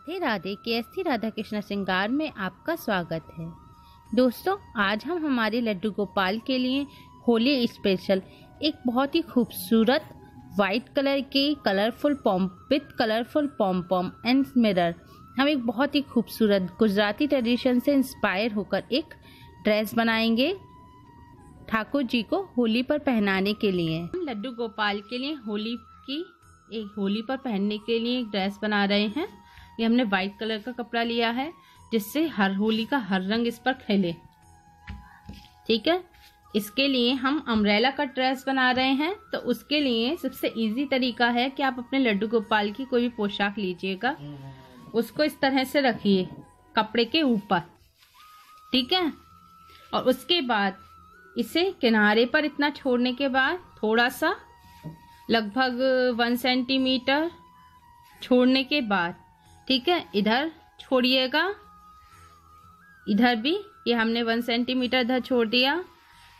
Radhe Radhe. KSC Radha Krishna श्रृंगार में आपका स्वागत है। दोस्तों, आज हम हमारे लड्डू गोपाल के लिए होली स्पेशल एक बहुत ही खूबसूरत वाइट कलर की colourful pom with colourful pom pom and mirror, हम एक बहुत ही खूबसूरत गुजराती ट्रेडिशन से इंस्पायर होकर एक ड्रेस बनाएंगे ठाकुर जी को होली पर पहनाने के लिए। हम लड्डू गोपाल के लिए होली पर पहनने के लिए एक ड्रेस बना रहे हैं। ये हमने वाइट कलर का कपड़ा लिया है जिससे हर होली का हर रंग इस पर खेले। ठीक है, इसके लिए हम अम्ब्रेला का ड्रेस बना रहे हैं। तो उसके लिए सबसे इजी तरीका है कि आप अपने लड्डू गोपाल की कोई भी पोशाक लीजिएगा, उसको इस तरह से रखिए कपड़े के ऊपर। ठीक है, और उसके बाद इसे किनारे पर इतना छोड़ने के बाद थोड़ा सा लगभग 1 सेंटीमीटर छोड़ने के बाद, ठीक है, इधर छोड़िएगा। इधर भी ये हमने 1 सेंटीमीटर इधर छोड़ दिया,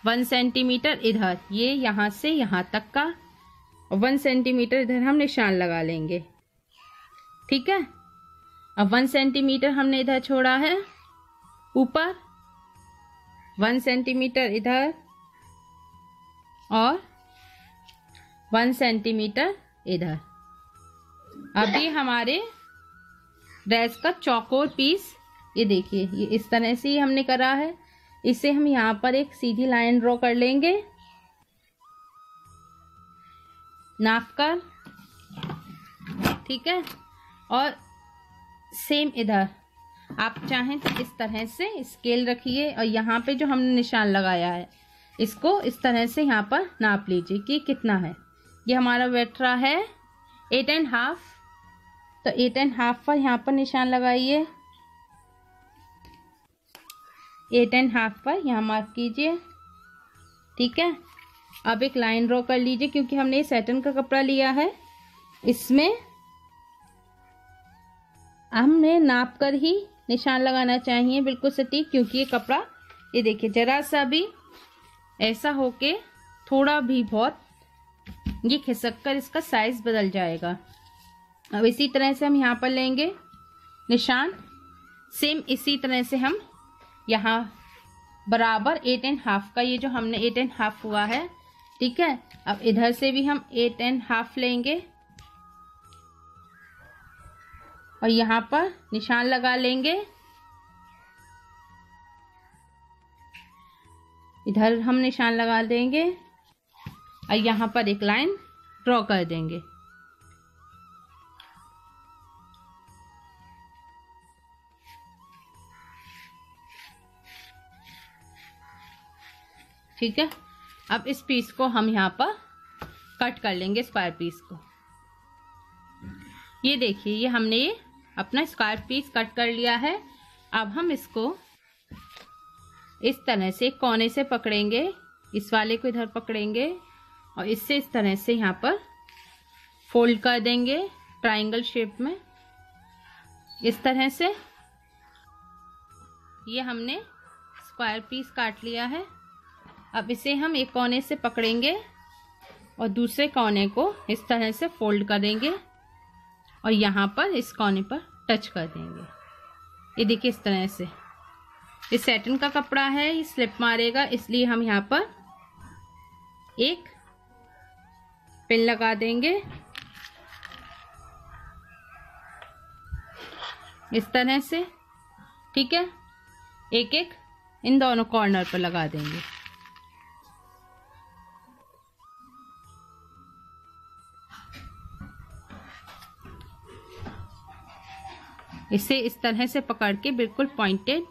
1 सेंटीमीटर इधर, ये यहाँ से यहाँ तक का, और 1 सेंटीमीटर इधर हम निशान लगा लेंगे। ठीक है, अब 1 सेंटीमीटर हमने इधर छोड़ा है ऊपर, 1 सेंटीमीटर इधर और 1 सेंटीमीटर इधर। अभी हमारे ड्रेस का चौकोर पीस, ये देखिए, ये इस तरह से ही हमने करा है। इसे हम यहाँ पर एक सीधी लाइन ड्रॉ कर लेंगे नाप कर। ठीक है, और सेम इधर आप चाहें तो इस तरह से स्केल रखिए और यहाँ पे जो हमने निशान लगाया है इसको इस तरह से यहाँ पर नाप लीजिए कि कितना है। ये हमारा बैठ रहा है 8.5, तो 8.5 पर यहाँ पर निशान लगाइए, 8.5 पर यहाँ मार्क कीजिए। ठीक है, अब एक लाइन ड्रॉ कर लीजिए क्योंकि हमने ये सैटिन का कपड़ा लिया है, इसमें हमने नाप कर ही निशान लगाना चाहिए बिल्कुल सटीक, क्योंकि ये कपड़ा, ये देखिए, जरा सा भी ऐसा होके थोड़ा भी बहुत ये खिसक कर इसका साइज बदल जाएगा। अब इसी तरह से हम यहाँ पर लेंगे निशान, सेम इसी तरह से हम यहाँ बराबर 8.5 का, ये जो हमने 8.5 हुआ है। ठीक है, अब इधर से भी हम 8.5 लेंगे और यहाँ पर निशान लगा लेंगे। इधर हम निशान लगा देंगे और यहाँ पर एक लाइन ड्रॉ कर देंगे। ठीक है, अब इस पीस को हम यहाँ पर कट कर लेंगे, स्क्वायर पीस को। ये देखिए, ये हमने ये अपना स्क्वायर पीस कट कर लिया है। अब हम इसको इस तरह से कोने से पकड़ेंगे, इस वाले को इधर पकड़ेंगे और इससे इस तरह से यहाँ पर फोल्ड कर देंगे ट्रायंगल शेप में, इस तरह से। ये हमने स्क्वायर पीस काट लिया है। अब इसे हम एक कोने से पकड़ेंगे और दूसरे कोने को इस तरह से फोल्ड करेंगे और यहाँ पर इस कोने पर टच कर देंगे। ये देखिए, इस तरह से। ये सैटिन का कपड़ा है, ये स्लिप मारेगा, इसलिए हम यहाँ पर एक पिन लगा देंगे इस तरह से। ठीक है, एक एक इन दोनों कॉर्नर पर लगा देंगे। इसे इस तरह से पकड़ के बिल्कुल पॉइंटेड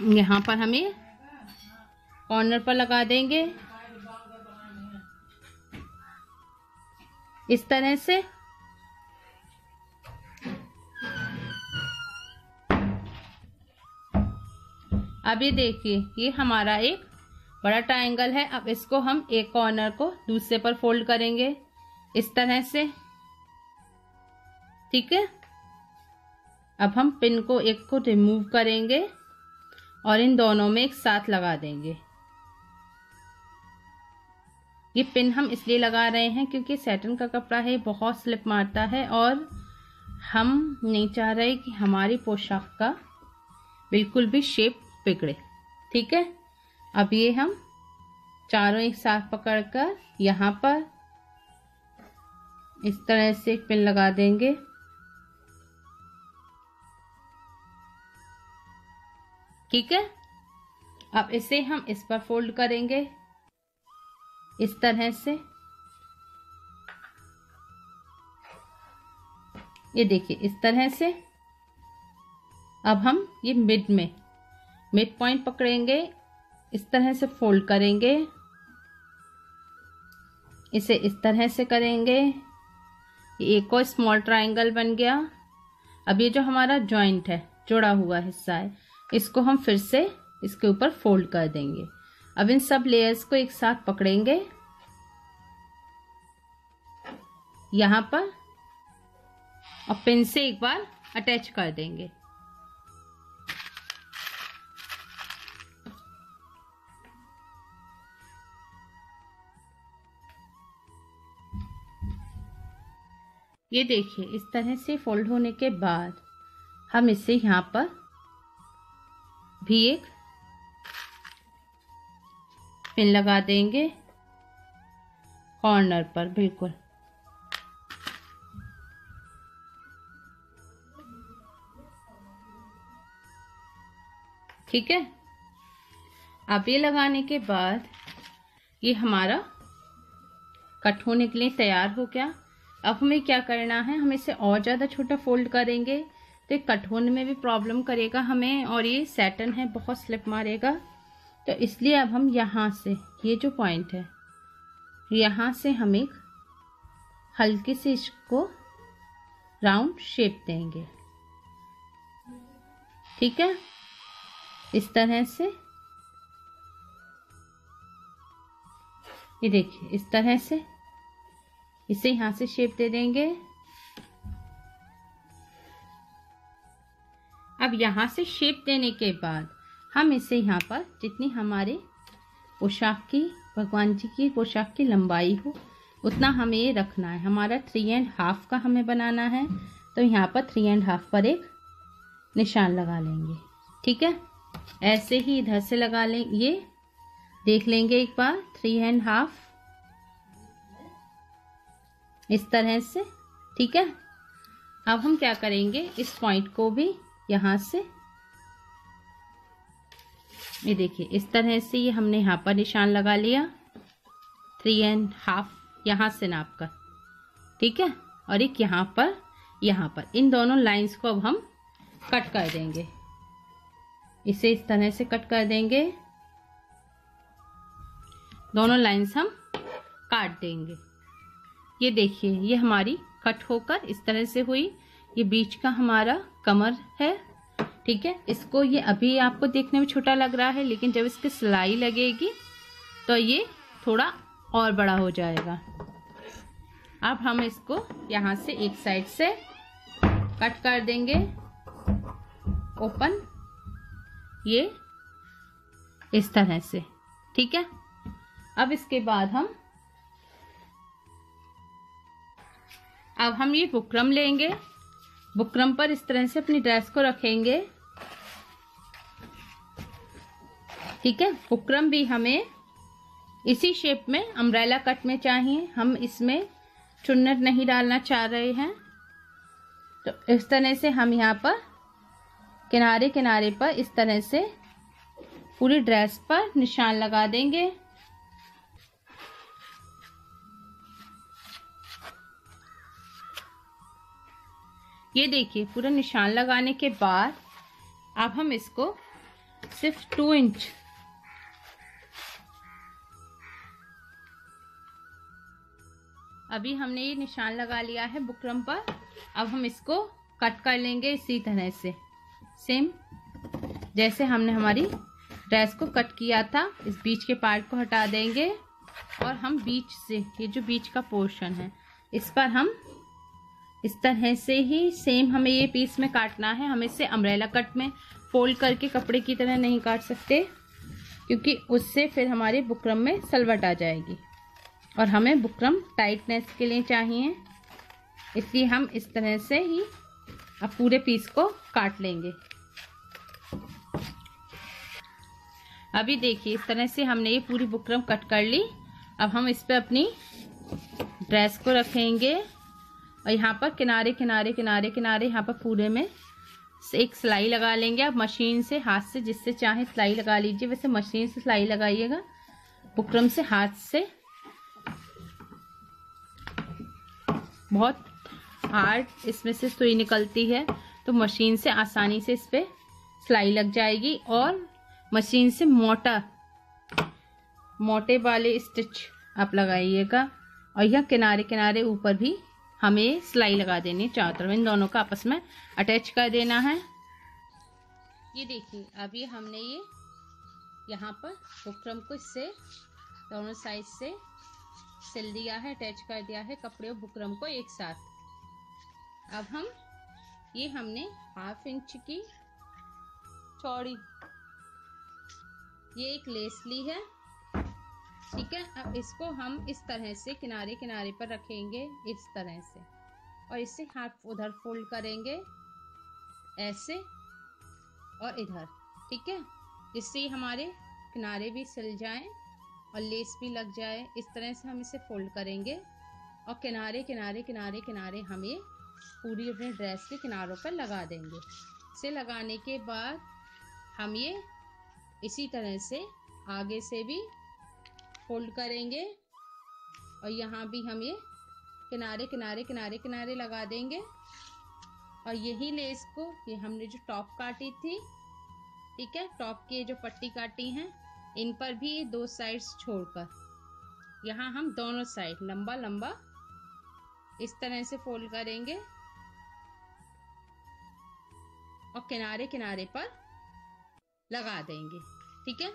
यहाँ पर हमें कॉर्नर पर लगा देंगे इस तरह से। अब ये देखिए, ये हमारा एक बड़ा ट्रायंगल है। अब इसको हम एक कॉर्नर को दूसरे पर फोल्ड करेंगे इस तरह से। ठीक है, अब हम पिन को एक को रिमूव करेंगे और इन दोनों में एक साथ लगा देंगे। ये पिन हम इसलिए लगा रहे हैं क्योंकि सैटिन का कपड़ा है, बहुत स्लिप मारता है और हम नहीं चाह रहे कि हमारी पोशाक का बिल्कुल भी शेप बिगड़े। ठीक है, अब ये हम चारों एक साथ पकड़कर यहाँ पर इस तरह से एक पिन लगा देंगे। ठीक है, अब इसे हम इस पर फोल्ड करेंगे इस तरह से। ये देखिए इस तरह से। अब हम ये मिड पॉइंट पकड़ेंगे, इस तरह से फोल्ड करेंगे, इसे इस तरह से करेंगे। ये एक और स्मॉल ट्रायंगल बन गया। अब ये जो हमारा जॉइंट है, जुड़ा हुआ हिस्सा है, इसको हम फिर से इसके ऊपर फोल्ड कर देंगे। अब इन सब लेयर्स को एक साथ पकड़ेंगे यहाँ पर और पिन से एक बार अटैच कर देंगे। ये देखिए इस तरह से फोल्ड होने के बाद हम इसे यहाँ पर भी एक पिन लगा देंगे कॉर्नर पर बिल्कुल। ठीक है, अब ये लगाने के बाद ये हमारा कट होने के लिए तैयार हो गया। अब हमें क्या करना है, हम इसे और ज़्यादा छोटा फोल्ड करेंगे तो कट होने में भी प्रॉब्लम करेगा हमें, और ये सैटन है, बहुत स्लिप मारेगा। तो इसलिए अब हम यहाँ से ये जो पॉइंट है, यहाँ से हम एक हल्की सी इसको राउंड शेप देंगे। ठीक है, इस तरह से। ये देखिए इस तरह से इसे यहाँ से शेप दे देंगे। अब यहाँ से शेप देने के बाद हम इसे यहाँ पर जितनी हमारे पोशाक की, भगवान जी की पोशाक की लंबाई हो उतना हमें ये रखना है। हमारा 3.5 का हमें बनाना है, तो यहाँ पर 3.5 पर एक निशान लगा लेंगे। ठीक है, ऐसे ही इधर से लगा लें, ये देख लेंगे एक बार 3.5 इस तरह से। ठीक है, अब हम क्या करेंगे, इस पॉइंट को भी यहाँ से, ये देखिए इस तरह से ये हमने यहाँ पर निशान लगा लिया 3.5 यहाँ से नाप कर। ठीक है, और एक यहाँ पर इन दोनों लाइंस को अब हम कट कर देंगे। इसे इस तरह से कट कर देंगे, दोनों लाइंस हम काट देंगे। ये देखिए ये हमारी कट होकर इस तरह से हुई। ये बीच का हमारा कमर है। ठीक है, इसको ये अभी आपको देखने में छोटा लग रहा है, लेकिन जब इसकी सिलाई लगेगी तो ये थोड़ा और बड़ा हो जाएगा। अब हम इसको यहाँ से एक साइड से कट कर देंगे ओपन, ये इस तरह से। ठीक है, अब इसके बाद हम ये बुकरम लेंगे। बुकरम पर इस तरह से अपनी ड्रेस को रखेंगे। ठीक है, बुकरम भी हमें इसी शेप में अम्ब्रेला कट में चाहिए, हम इसमें चुन्नट नहीं डालना चाह रहे हैं। तो इस तरह से हम यहाँ पर किनारे किनारे पर इस तरह से पूरी ड्रेस पर निशान लगा देंगे। ये देखिए पूरा निशान लगाने के बाद अब हम इसको सिर्फ 2 इंच अभी हमने ये निशान लगा लिया है बुकरम पर। अब हम इसको कट कर लेंगे इसी तरह से, सेम जैसे हमने हमारी ड्रेस को कट किया था। इस बीच के पार्ट को हटा देंगे और हम बीच से ये जो बीच का पोर्शन है इस पर हम इस तरह से ही सेम हमें ये पीस में काटना है। हम इसे अम्ब्रेला कट में फोल्ड करके कपड़े की तरह नहीं काट सकते, क्योंकि उससे फिर हमारे बुकरम में सलवट आ जाएगी और हमें बुकरम टाइटनेस के लिए चाहिए। इसलिए हम इस तरह से ही अब पूरे पीस को काट लेंगे। अभी देखिए इस तरह से हमने ये पूरी बुकरम कट कर ली। अब हम इस पे अपनी ड्रेस को रखेंगे और यहाँ पर किनारे किनारे किनारे किनारे यहाँ पर पूरे में एक सिलाई लगा लेंगे। आप मशीन से, हाथ से, जिससे चाहे सिलाई लगा लीजिए। वैसे मशीन से सिलाई लगाइएगा, बुकरम से हाथ से बहुत हार्ड इसमें से सुई निकलती है, तो मशीन से आसानी से इस पे सिलाई लग जाएगी। और मशीन से मोटे वाले स्टिच आप लगाइएगा। और यह किनारे किनारे ऊपर भी हमें सिलाई लगा देनी है, चारों तरफ इन दोनों का आपस में अटैच कर देना है। ये देखिए अब ये हमने ये यहाँ पर बुकरम को इससे दोनों साइड से सिल दिया है, अटैच कर दिया है कपड़े और बुकरम को एक साथ। अब हम ये हमने 1/2 इंच की चौड़ी ये एक लेस ली है, ठीक है। अब इसको हम इस तरह से किनारे किनारे पर रखेंगे इस तरह से, और इससे हाथ उधर फोल्ड करेंगे ऐसे और इधर, ठीक है, जिससे हमारे किनारे भी सिल जाएं और लेस भी लग जाए। इस तरह से हम इसे फोल्ड करेंगे और किनारे किनारे किनारे किनारे हम ये पूरी अपने ड्रेस के किनारों पर लगा देंगे। इसे लगाने के बाद हम ये इसी तरह से आगे से भी फोल्ड करेंगे और यहाँ भी हम ये किनारे किनारे किनारे किनारे लगा देंगे। और यही लेस को ये हमने जो टॉप काटी थी, ठीक है, टॉप की जो पट्टी काटी हैं इन पर भी 2 साइड्स छोड़कर यहाँ हम दोनों साइड लंबा लंबा इस तरह से फोल्ड करेंगे और किनारे किनारे पर लगा देंगे, ठीक है।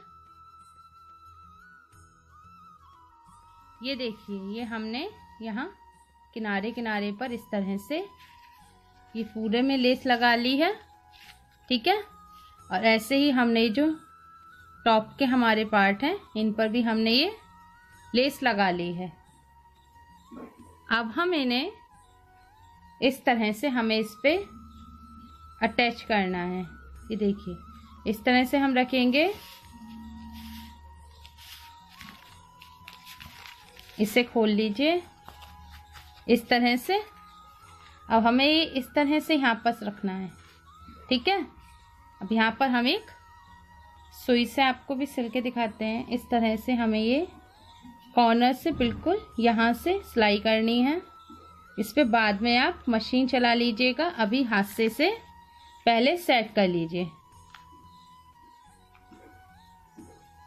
ये देखिए ये हमने यहाँ किनारे किनारे पर इस तरह से ये पूरे में लेस लगा ली है, ठीक है। और ऐसे ही हमने जो टॉप के हमारे पार्ट हैं इन पर भी हमने ये लेस लगा ली है। अब हम इन्हें इस तरह से हमें इस पे अटैच करना है। ये देखिए इस तरह से हम रखेंगे, इसे खोल लीजिए इस तरह से। अब हमें ये इस तरह से यहाँ पर रखना है, ठीक है। अब यहाँ पर हम एक सुई से आपको भी सिल के दिखाते हैं। इस तरह से हमें ये कॉर्नर से बिल्कुल यहाँ से सिलाई करनी है। इस पे बाद में आप मशीन चला लीजिएगा, अभी हाथ से इसे पहले सेट कर लीजिए।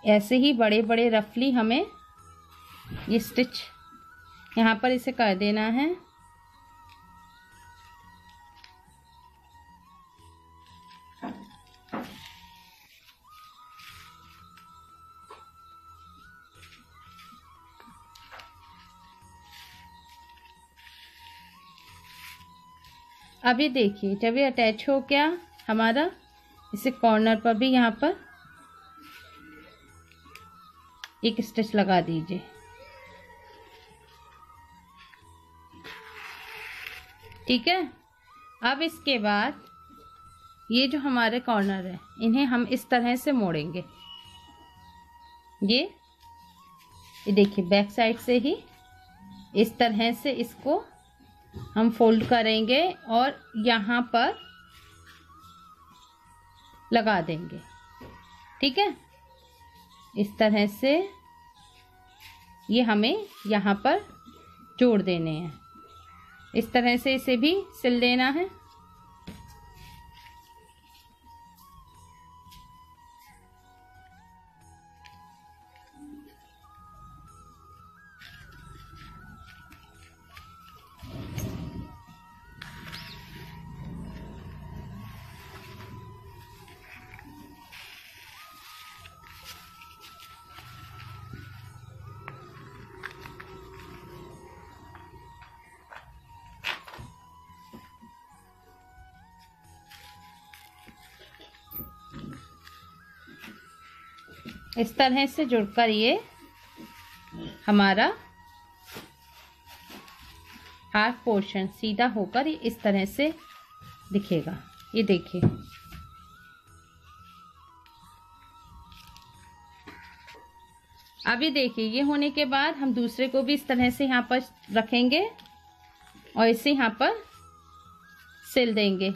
ऐसे ही बड़े बड़े रफली हमें ये स्टिच यहाँ पर इसे कर देना है। अभी देखिए जब ये अटैच हो गया हमारा, इसे कॉर्नर पर भी यहाँ पर एक स्टिच लगा दीजिए, ठीक है। अब इसके बाद ये जो हमारे कॉर्नर है इन्हें हम इस तरह से मोड़ेंगे। ये देखिए बैक साइड से ही इस तरह से इसको हम फोल्ड करेंगे और यहाँ पर लगा देंगे, ठीक है। इस तरह से ये हमें यहाँ पर जोड़ देने हैं। इस तरह से इसे भी सिल देना है। इस तरह से जुड़कर ये हमारा हाफ पोर्शन सीधा होकर इस तरह से दिखेगा। ये देखिए, अभी देखिए ये होने के बाद हम दूसरे को भी इस तरह से यहाँ पर रखेंगे और इसे यहाँ पर सिल देंगे।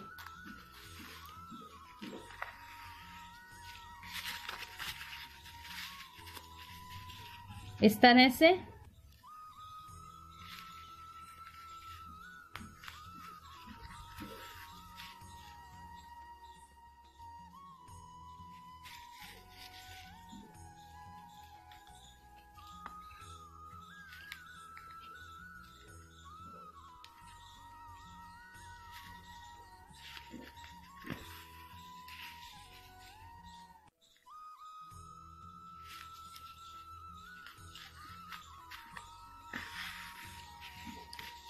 इस तरह से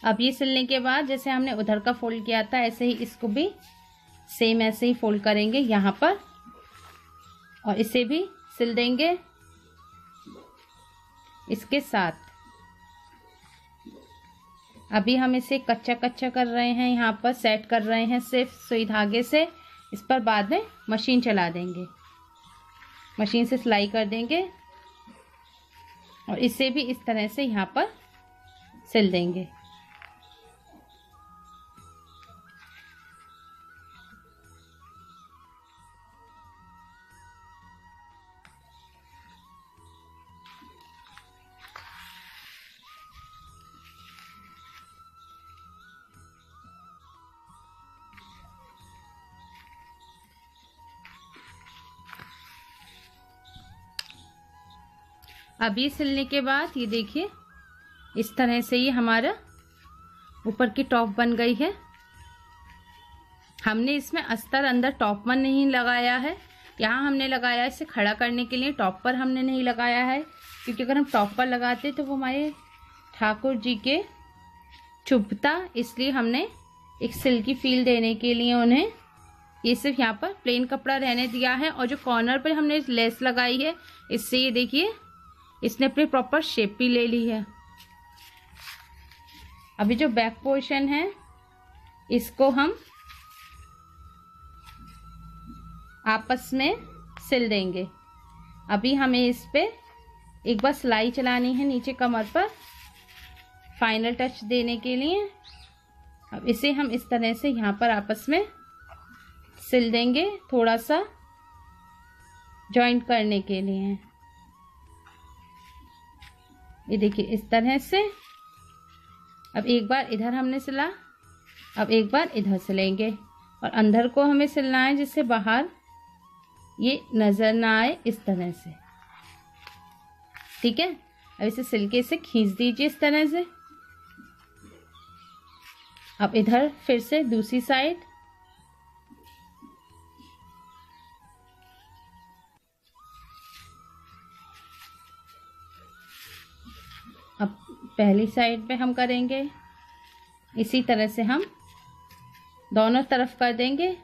अब ये सिलने के बाद जैसे हमने उधर का फोल्ड किया था ऐसे ही इसको भी सेम ऐसे ही फोल्ड करेंगे यहाँ पर और इसे भी सिल देंगे इसके साथ। अभी हम इसे कच्चा कच्चा कर रहे हैं, यहाँ पर सेट कर रहे हैं सिर्फ सुई धागे से। इस पर बाद में मशीन चला देंगे, मशीन से सिलाई कर देंगे और इसे भी इस तरह से यहाँ पर सिल देंगे। अभी सिलने के बाद ये देखिए इस तरह से ये हमारा ऊपर की टॉप बन गई है। हमने इसमें अस्तर अंदर टॉप पर नहीं लगाया है, यहाँ हमने लगाया इसे खड़ा करने के लिए, टॉप पर हमने नहीं लगाया है क्योंकि अगर हम टॉप पर लगाते तो वो हमारे ठाकुर जी के चुभता, इसलिए हमने एक सिल्की फील देने के लिए उन्हें ये सिर्फ यहाँ पर प्लेन कपड़ा रहने दिया है। और जो कॉर्नर पर हमने लेस लगाई है इससे ये देखिए इसने अपनी प्रॉपर शेप भी ले ली है। अभी जो बैक पोर्शन है इसको हम आपस में सिल देंगे। अभी हमें इस पे एक बार सिलाई चलानी है नीचे कमर पर फाइनल टच देने के लिए। अब इसे हम इस तरह से यहाँ पर आपस में सिल देंगे थोड़ा सा जॉइंट करने के लिए। ये देखिए इस तरह से। अब एक बार इधर हमने सिला, अब एक बार इधर सिलेंगे और अंदर को हमें सिलना है जिससे बाहर ये नजर ना आए, इस तरह से। ठीक है, अब इसे सिल के इसे खींच दीजिए इस तरह से। अब इधर फिर से दूसरी साइड, अब पहली साइड पे हम करेंगे इसी तरह से, हम दोनों तरफ कर देंगे।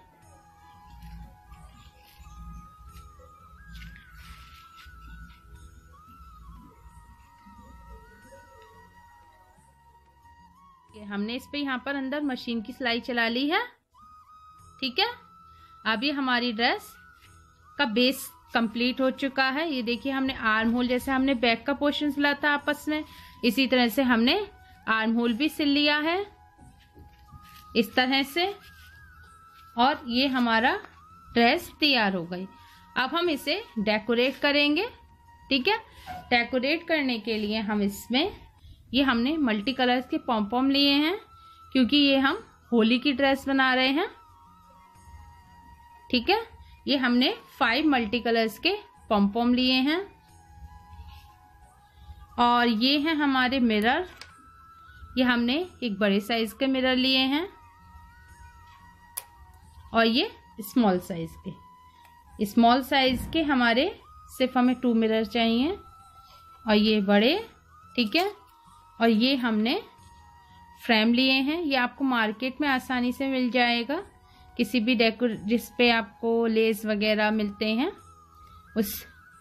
हमने इस पे यहाँ पर अंदर मशीन की सिलाई चला ली है। ठीक है, अब ये हमारी ड्रेस का बेस कंप्लीट हो चुका है। ये देखिए हमने आर्म होल, जैसे हमने बैक का पोर्शन सिला था आपस में, इसी तरह से हमने आर्म होल भी सिल लिया है इस तरह से। और ये हमारा ड्रेस तैयार हो गई। अब हम इसे डेकोरेट करेंगे। ठीक है, डेकोरेट करने के लिए हम इसमें ये हमने मल्टी कलर्स के पॉम लिए हैं क्योंकि ये हम होली की ड्रेस बना रहे हैं। ठीक है, ये हमने 5 मल्टी कलर्स के पॉम लिए हैं। और ये हैं हमारे मिरर, ये हमने एक बड़े साइज के मिरर लिए हैं और ये स्मॉल साइज के। स्मॉल साइज के हमारे सिर्फ हमें 2 मिरर चाहिए और ये बड़े। ठीक है, और ये हमने फ्रेम लिए हैं, ये आपको मार्केट में आसानी से मिल जाएगा किसी भी जिस पे आपको लेस वगैरह मिलते हैं उस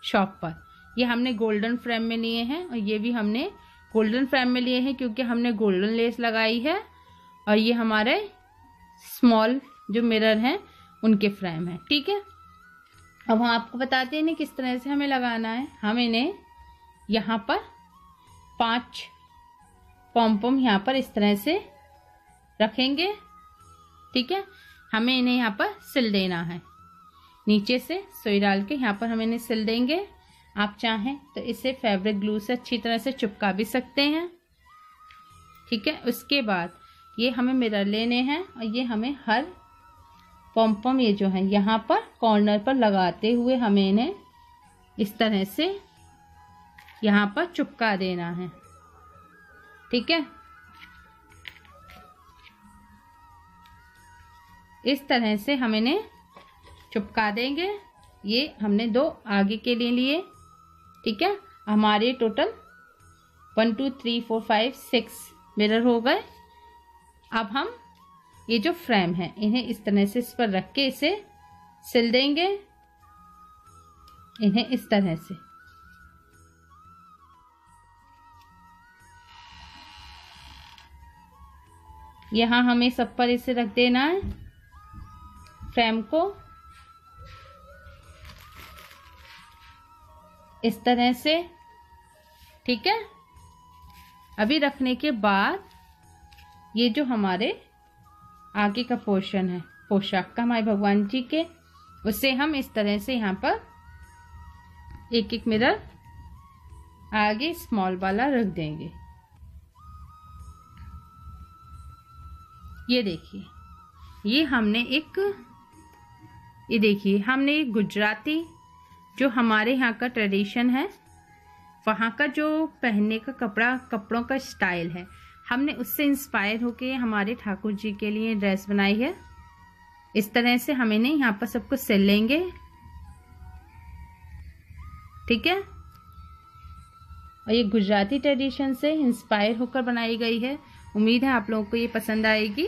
शॉप पर। ये हमने गोल्डन फ्रेम में लिए हैं और ये भी हमने गोल्डन फ्रेम में लिए हैं क्योंकि हमने गोल्डन लेस लगाई है। और ये हमारे स्मॉल जो मिरर हैं उनके फ्रेम हैं। ठीक है, अब हम आपको बताते हैं इन्हें किस तरह से हमें लगाना है। हम इन्हें यहाँ पर 5 पॉम यहाँ पर इस तरह से रखेंगे। ठीक है, हमें इन्हें यहाँ पर सिल देना है, नीचे से सुई डाल के यहाँ पर हम इन्हें सिल देंगे। आप चाहें तो इसे फैब्रिक ग्लू से अच्छी तरह से चिपका भी सकते हैं। ठीक है, उसके बाद ये हमें मिरर लेने हैं और ये हमें हर पॉम ये जो है यहाँ पर कॉर्नर पर लगाते हुए हमें इन्हें इस तरह से यहाँ पर चिपका देना है। ठीक है, इस तरह से हम इन्हें चिपका देंगे। ये हमने 2 आगे के लिए। ठीक है, हमारे टोटल 1 2 3 4 5 6 मिरर हो गए। अब हम ये जो फ्रेम है इन्हें इस तरह से इस पर रख के इसे सिल देंगे, इन्हें इस तरह से। यहाँ हमें सब पर इसे रख देना है फ्रेम को इस तरह से। ठीक है, अभी रखने के बाद ये जो हमारे आगे का पोर्शन है पोशाक का माई भगवान जी के, उसे हम इस तरह से यहाँ पर एक एक मिरर आगे स्मॉल वाला रख देंगे। ये देखिए, ये देखिए हमने एक गुजराती जो हमारे यहाँ का ट्रेडिशन है, वहाँ का जो पहनने का कपड़ों का स्टाइल है, हमने उससे इंस्पायर होके हमारे ठाकुर जी के लिए ड्रेस बनाई है। इस तरह से हम इन्हें यहाँ पर सबको सिल लेंगे। ठीक है, और ये गुजराती ट्रेडिशन से इंस्पायर होकर बनाई गई है। उम्मीद है आप लोगों को ये पसंद आएगी।